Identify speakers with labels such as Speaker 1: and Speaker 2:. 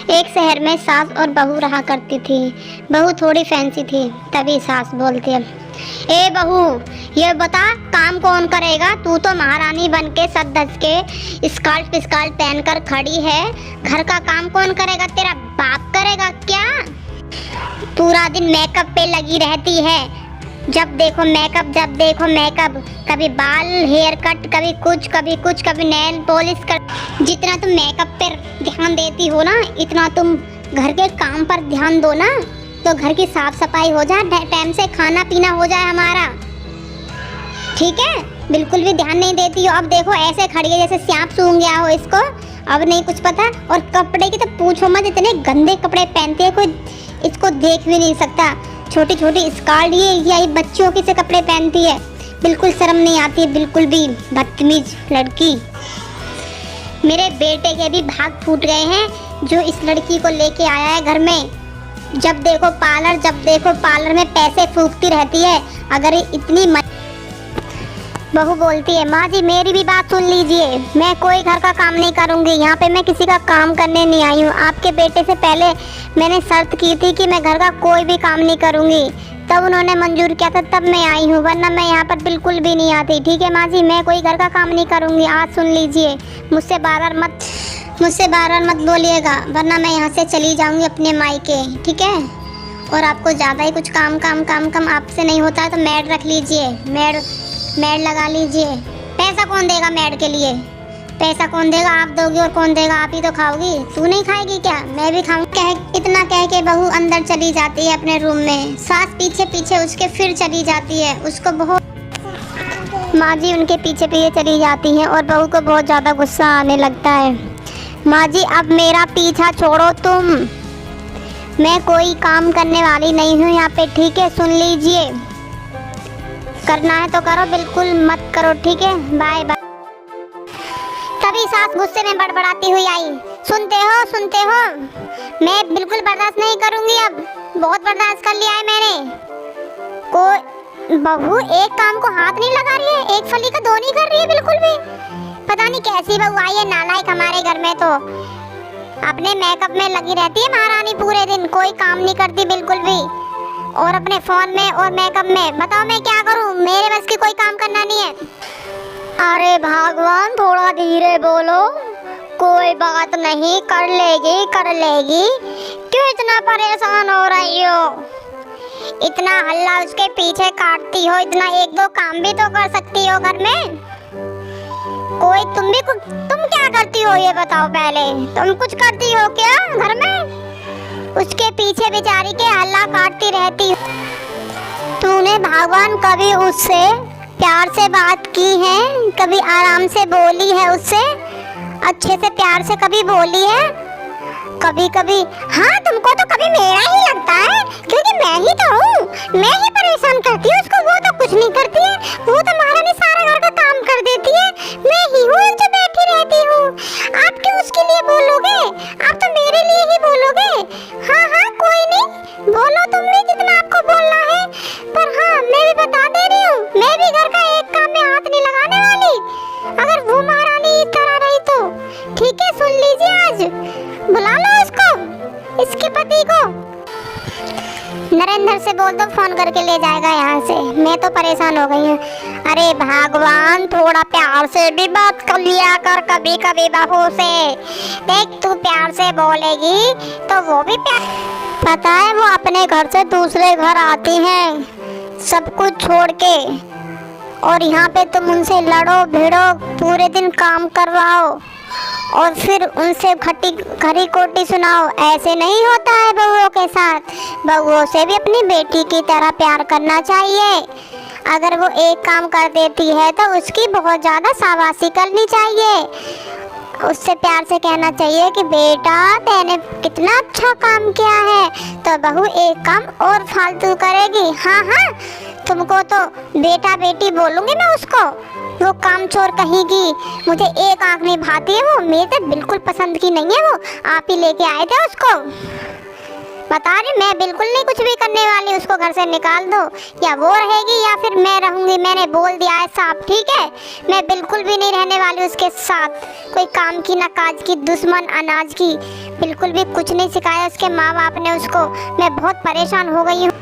Speaker 1: एक शहर में सास और बहू रहा करती थी। बहू थोड़ी फैंसी थी, तभी सास बोलती है, ए बहू, ये बता काम कौन करेगा? तू तो महारानी बन के सज धज के स्कर्ट पिस्कर्ट पहन कर खड़ी है, घर का काम कौन करेगा? तेरा बाप करेगा क्या? पूरा दिन मेकअप पे लगी रहती है, जब देखो मेकअप, जब देखो मेकअप, कभी बाल हेयर कट, कभी कुछ कभी कुछ, कभी नेल पॉलिश कर। जितना तुम मेकअप पर ध्यान देती हो ना, इतना तुम घर के काम पर ध्यान दो ना, तो घर की साफ सफाई हो जाए, टाइम से खाना पीना हो जाए हमारा, ठीक है? बिल्कुल भी ध्यान नहीं देती हो। अब देखो ऐसे खड़ी है जैसे सांप सूंघ गया हो इसको, अब नहीं कुछ पता। और कपड़े की तो पूछो मत, इतने गंदे कपड़े पहनती है, कोई इसको देख भी नहीं सकता। छोटी छोटी स्कर्ट ये बच्चियों के से कपड़े पहनती है, बिल्कुल शर्म नहीं आती है, बिल्कुल भी बदतमीज लड़की। मेरे बेटे के भी भाग फूट गए हैं जो इस लड़की को लेके आया है घर में। जब देखो पार्लर, जब देखो पार्लर में पैसे फूकती रहती है। अगर इतनी बहू बोलती है, माँ जी मेरी भी बात सुन लीजिए, मैं कोई घर का काम नहीं करूँगी, यहाँ पे मैं किसी का काम करने नहीं आई हूँ। आपके बेटे से पहले मैंने शर्त की थी कि मैं घर का कोई भी काम नहीं करूँगी, तब उन्होंने मंजूर किया था, तब मैं आई हूँ, वरना मैं यहाँ पर बिल्कुल भी नहीं आती। ठीक है माँ जी, मैं कोई घर का काम नहीं करूँगी, आज सुन लीजिए, मुझसे बार बार मत बोलिएगा, वरना मैं यहाँ से चली जाऊँगी अपने मायके, ठीक है? और आपको ज़्यादा ही कुछ काम आपसे नहीं होता है तो मेड रख लीजिए, मेड लगा लीजिए। पैसा कौन देगा मेड के लिए? पैसा कौन देगा? आप दोगी और कौन देगा? आप ही तो खाओगी, तू नहीं खाएगी क्या? मैं भी खाऊंगी। इतना कह के बहू अंदर चली जाती है अपने रूम में, सास पीछे पीछे उसके फिर चली जाती है। उसको बहुत, माँ जी उनके पीछे पीछे चली जाती हैं और बहू को बहुत ज़्यादा गुस्सा आने लगता है। माँ जी अब मेरा पीछा छोड़ो तुम, मैं कोई काम करने वाली नहीं हूँ यहाँ पे, ठीक है? सुन लीजिए, करना है तो करो, बिल्कुल मत करो, ठीक है? Bye bye. तभी सास गुस्से में बड़बड़ाती हुई आई, सुनते हो, मैं बिल्कुल बर्दाश्त नहीं करूँगी, अब बहुत बर्दाश्त कर लिया है मैंने। कोई बहू एक काम को हाथ नहीं लगा रही है, एक फली का दो नहीं कर रही है बिल्कुल भी। पता नहीं कैसी बहू आई है नालायक हमारे घर में, तो अपने मेकअप में लगी रहती है महारानी पूरे दिन, कोई काम नहीं करती बिल्कुल भी, और अपने फोन में और मेकअप में। बताओ मैं क्या करूं? मेरे बस की कोई काम करना नहीं है। अरे भगवान थोड़ा धीरे बोलो, कोई बात नहीं, कर लेगी। क्यों इतना परेशान हो रही हो? इतना हल्ला उसके पीछे काटती हो, इतना एक दो काम भी तो कर सकती हो घर में। तुम क्या करती हो ये बताओ पहले, तुम कुछ करती हो क्या घर में? उसके पीछे बेचारी के हल्ला काटती रहती। तूने भगवान कभी उससे प्यार से बात की है? कभी आराम से बोली है उससे? अच्छे से प्यार से कभी बोली है? कभी हाँ, तुमको तो कभी मेरा ही लगता है, क्योंकि मैं ही तो हूँ, मैं ही परेशान करती हूँ उसको, वो तो कुछ नहीं करती है, वो तो महारानी सारा घर का काम कर देती है, मैं ही हूँ जो बैठी रहती हूँ। आप क्यों उसके लिए बोलोगे? आप तो मेरे लिए ही बोलोगे। हाँ कोई नहीं, बोलो तुम भी जितना आपको बोलना है, पर हाँ मैं भी बता दे रही हूँ, मैं भी घर का एक काम में हाथ नहीं लगाने वाली, अगर वो महारानी इस तरह रही तो। ठीक है, सुन लीजिए, आज बुला लो उसको, इसके पति को। नरेंद्र से बोल दो फोन करके ले जाएगा यहाँ से, मैं तो परेशान हो गई हूँ। अरे भगवान थोड़ा प्यार से भी बात कर लिया कर कभी कभी बहू से, देख तू प्यार से बोलेगी तो वो भी प्यार। पता है वो अपने घर से दूसरे घर आती हैं सब कुछ छोड़ के, और यहाँ पे तुम उनसे लड़ो भिड़ो, पूरे दिन काम करवाओ और फिर उनसे खरी कोटी सुनाओ। ऐसे नहीं होता है बहुओं के साथ, बहुओं से भी अपनी बेटी की तरह प्यार करना चाहिए। अगर वो एक काम कर देती है तो उसकी बहुत ज़्यादा शाबाशी करनी चाहिए, उससे प्यार से कहना चाहिए कि बेटा तैने कितना अच्छा काम किया है, तो बहू एक काम और फालतू करेगी। हाँ तुमको तो बेटा बेटी बोलूँगी मैं उसको, वो काम चोर कहेगी, मुझे एक आँख नहीं भाती है वो, मेरे तो बिल्कुल पसंद की नहीं है वो, आप ही लेके आए थे उसको। बता रही मैं बिल्कुल नहीं कुछ भी करने वाली, उसको घर से निकाल दो, या वो रहेगी या फिर मैं रहूँगी, मैंने बोल दिया है साफ, ठीक है? मैं बिल्कुल भी नहीं रहने वाली उसके साथ, कोई काम की ना काज की, दुश्मन अनाज की। बिल्कुल भी कुछ नहीं सिखाया उसके माँ बाप ने उसको। मैं बहुत परेशान हो गई हूँ।